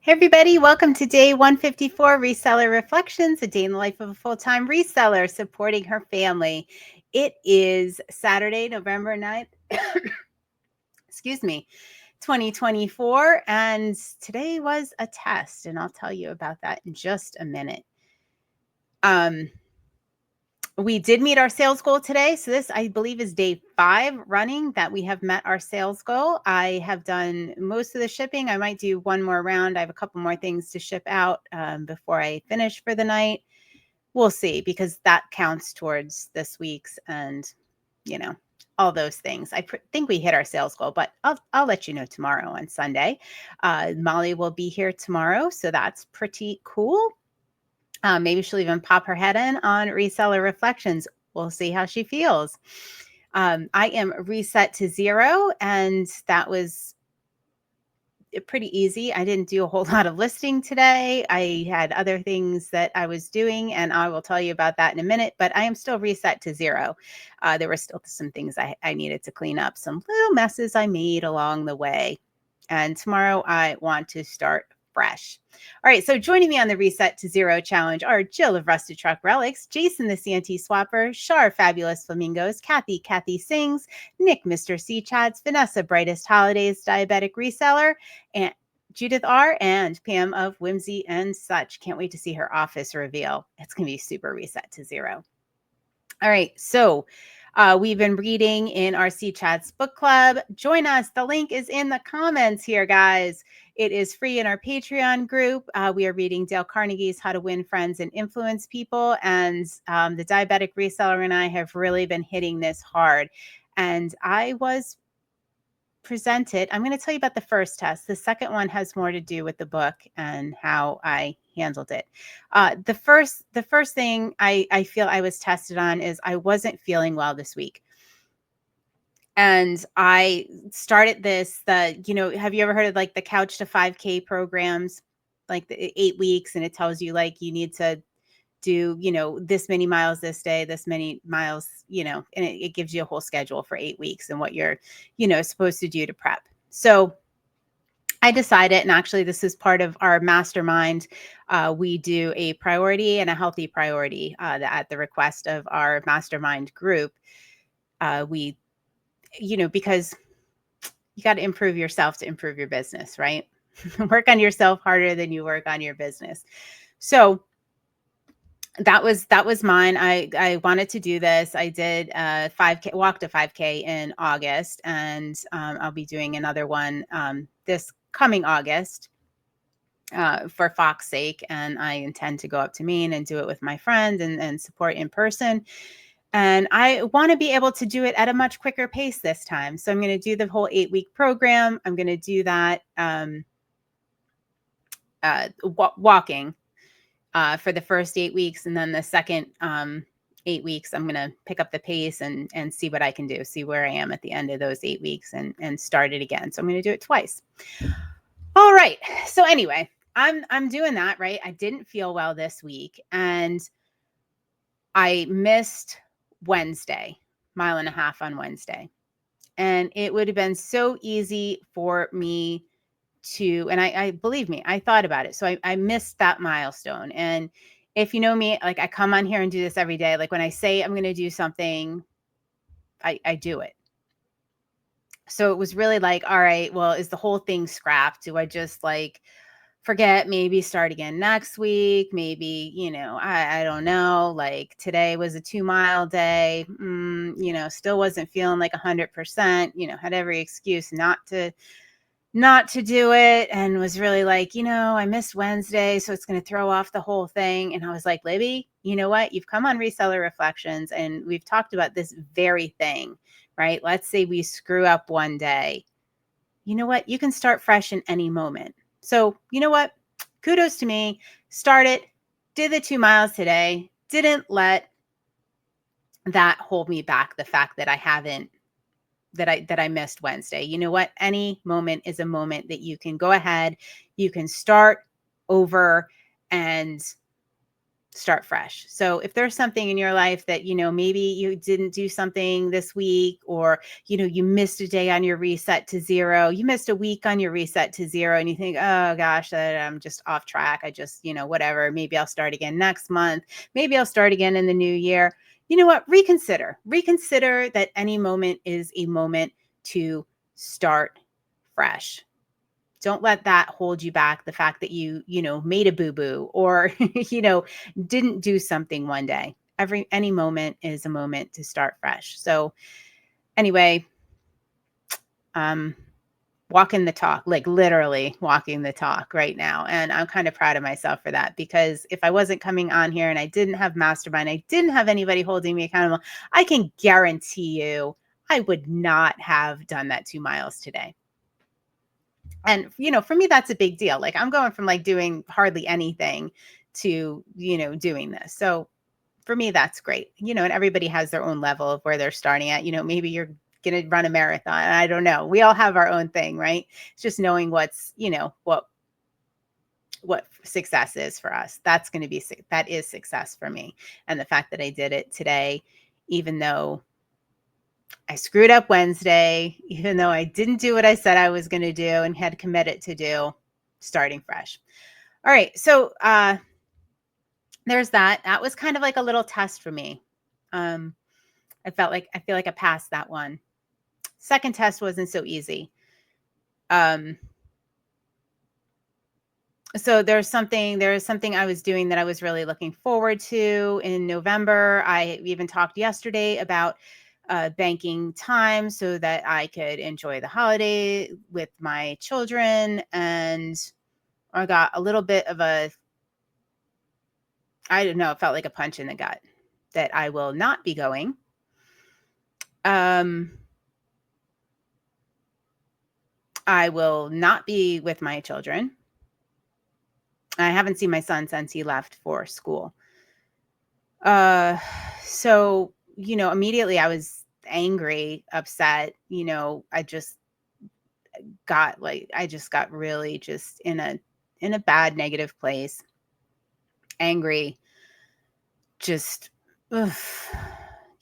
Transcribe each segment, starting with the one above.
Hey everybody, welcome to day 154 Reseller Reflections, a day in the life of a full-time reseller supporting her family. It is Saturday, November 9th, excuse me, 2024, and today was a test, and I'll tell you about that in just a minute. We did meet our sales goal today. So this, I believe, is day 5 running that we have met our sales goal. I have done most of the shipping. I might do one more round. I have a couple more things to ship out before I finish for the night. We'll see, because that counts towards this week's and, all those things. I think we hit our sales goal, but I'll let you know tomorrow on Sunday. Molly will be here tomorrow, so that's pretty cool. Maybe she'll even pop her head in on Reseller Reflections. We'll see how she feels. I am reset to 0, and that was pretty easy. I didn't do a whole lot of listing today. I had other things that I was doing, and I will tell you about that in a minute, but I am still reset to 0. There were still some things I needed to clean up, some little messes I made along the way. And tomorrow I want to start fresh. All right, so joining me on the Reset to 0 challenge are Jill of Rusted Truck Relics, Jason the CNT Swapper, Char Fabulous Flamingos, Kathy Singz, Nick Mr. C Chats, Vanessa Brightest Holidays Diabetic Reseller, and Judith R, and Pam of Whimsy and Such. Can't wait to see her office reveal. It's going to be super Reset to 0. All right, so we've been reading in our C Chats book club. Join us. The link is in the comments here, guys. It is free in our Patreon group. We are reading Dale Carnegie's How to Win Friends and Influence People. And the Diabetic Reseller and I have really been hitting this hard. And I was presented, I'm going to tell you about the first test. The second one has more to do with the book and how I handled it. The first thing I feel I was tested on is I wasn't feeling well this week. And I started this, have you ever heard of like the Couch to 5K programs, like the 8 weeks, and it tells you like you need to do, this many miles this day, this many miles, and it gives you a whole schedule for 8 weeks and what you're, supposed to do to prep. So I decided, and actually this is part of our mastermind, we do a priority and a healthy priority at the request of our mastermind group. We, because you got to improve yourself to improve your business, right? Work on yourself harder than you work on your business. So that was mine. I wanted to do this. I did 5K, walked a 5K in August, and I'll be doing another one this coming August for Fox's sake. And I intend to go up to Maine and do it with my friend and support in person. And I want to be able to do it at a much quicker pace this time. So I'm going to do the whole 8-week program. I'm going to do that walking for the first 8 weeks. And then the second 8 weeks, I'm going to pick up the pace and see what I can do, see where I am at the end of those 8 weeks and start it again. So I'm going to do it twice. All right. So anyway, I'm doing that, right? I didn't feel well this week, and I missed Wednesday, 1.5 miles on Wednesday. And it would have been so easy for me to, and I believe me, I thought about it. So I missed that milestone. And if you know me, like I come on here and do this every day. Like when I say I'm going to do something, I do it. So it was really like, all right, well, is the whole thing scrapped? Do I just like forget, maybe start again next week? Maybe, I don't know. Like today was a 2-mile day, still wasn't feeling like 100%, had every excuse not to do it, and was really like, I missed Wednesday, so it's going to throw off the whole thing. And I was like, Libby, you know what? You've come on Reseller Reflections, and we've talked about this very thing, right? Let's say we screw up one day. You know what? You can start fresh in any moment. So you know what? Kudos to me. Started, did the 2 miles today. Didn't let that hold me back. The fact that I missed Wednesday. You know what? Any moment is a moment that you can go ahead, you can start over, and start fresh. So if there's something in your life that, maybe you didn't do something this week, or, you missed a day on your reset to 0, you missed a week on your reset to 0, and you think, oh gosh, I'm just off track. I just, whatever, maybe I'll start again next month. Maybe I'll start again in the new year. You know what? Reconsider that any moment is a moment to start fresh. Don't let that hold you back. The fact that you made a boo-boo, or, didn't do something one day. Any moment is a moment to start fresh. So anyway, walking the talk, like literally walking the talk right now. And I'm kind of proud of myself for that, because if I wasn't coming on here and I didn't have mastermind, I didn't have anybody holding me accountable, I can guarantee you I would not have done that 2 miles today. And, for me, that's a big deal. Like, I'm going from like doing hardly anything to, doing this. So for me, that's great. And everybody has their own level of where they're starting at. Maybe you're going to run a marathon. I don't know. We all have our own thing, right? It's just knowing what's, what success is for us. That is success for me. And the fact that I did it today, even though I screwed up Wednesday, even though I didn't do what I said I was going to do and had committed to do, starting fresh. All right. So there's that. That was kind of like a little test for me. I feel like I passed that one. Second test wasn't so easy. So there's something I was doing that I was really looking forward to in November. I even talked yesterday about banking time so that I could enjoy the holiday with my children. And I got a little bit of I don't know, it felt like a punch in the gut that I will not be going. I will not be with my children. I haven't seen my son since he left for school. So, immediately I was angry, upset, I just got really just in a bad negative place, angry, just, ugh,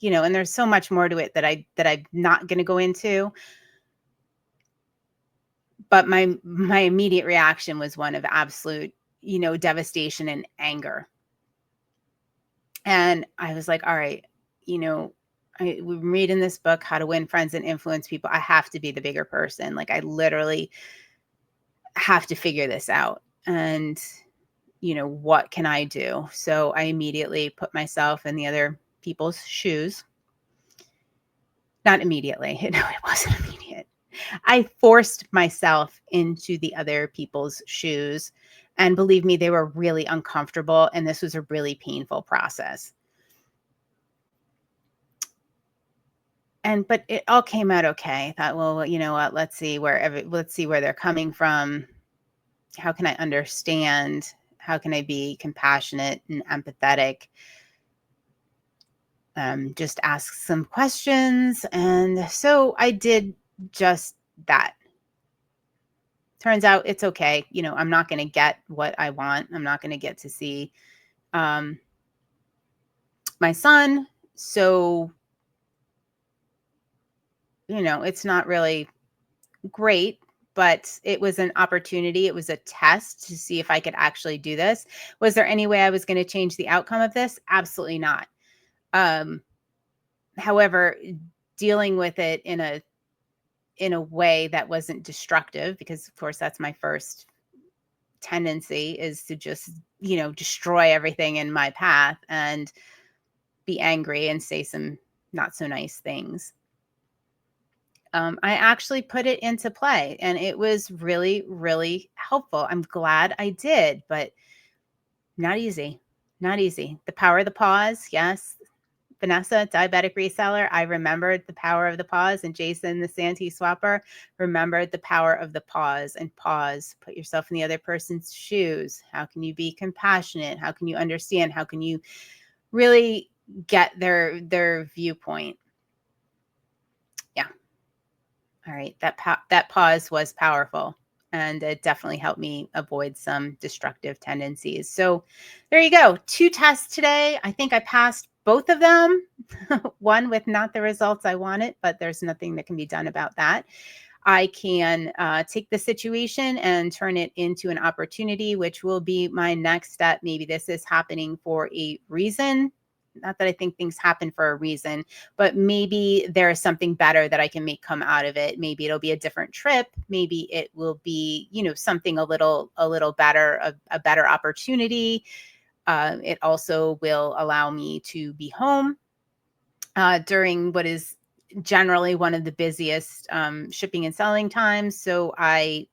and there's so much more to it that I'm not going to go into. But my immediate reaction was one of absolute, devastation and anger. And I was like, all right, we're reading this book, How to Win Friends and Influence People. I have to be the bigger person. Like, I literally have to figure this out. And, what can I do? So I immediately put myself in the other people's shoes. Not immediately. No, it wasn't immediate. I forced myself into the other people's shoes. And believe me, they were really uncomfortable. And this was a really painful process. But it all came out okay. I thought, well, you know what? Let's see where they're coming from. How can I understand? How can I be compassionate and empathetic? Just ask some questions. And so I did just that. Turns out it's okay. I'm not going to get what I want. I'm not going to get to see my son. So, it's not really great, but it was an opportunity. It was a test to see if I could actually do this. Was there any way I was going to change the outcome of this? Absolutely not. However, dealing with it in a way that wasn't destructive, because of course that's my first tendency, is to just, destroy everything in my path and be angry and say some not so nice things. I actually put it into play, and it was really, really helpful. I'm glad I did, but not easy. Not easy. The power of the pause. Yes. Vanessa, diabetic reseller, I remembered the power of the pause. And Jason, the Santee swapper, remembered the power of the pause. And pause. Put yourself in the other person's shoes. How can you be compassionate? How can you understand? How can you really get their viewpoint? Yeah. All right. That pause was powerful. and it definitely helped me avoid some destructive tendencies. So there you go. 2 tests today. I think I passed both of them. One with not the results I wanted, but there's nothing that can be done about that. I can take the situation and turn it into an opportunity, which will be my next step. Maybe this is happening for a reason. Not that I think things happen for a reason, but maybe there is something better that I can make come out of it. Maybe it'll be a different trip. Maybe it will be, something a little better, a better opportunity. It also will allow me to be home during what is generally one of the busiest shipping and selling times. So I,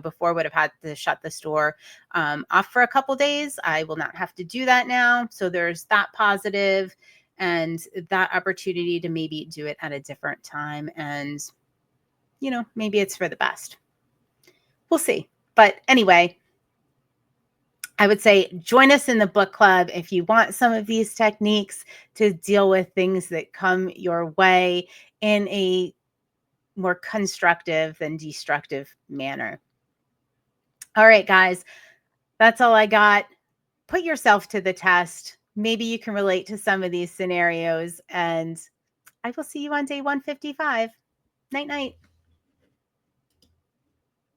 before would have had to shut the store off for a couple days. I will not have to do that now. So there's that positive and that opportunity to maybe do it at a different time. And, maybe it's for the best. We'll see. But anyway, I would say join us in the book club if you want some of these techniques to deal with things that come your way in a more constructive than destructive manner. All right, guys, that's all I got. Put yourself to the test. Maybe you can relate to some of these scenarios, and I will see you on day 155. Night, night.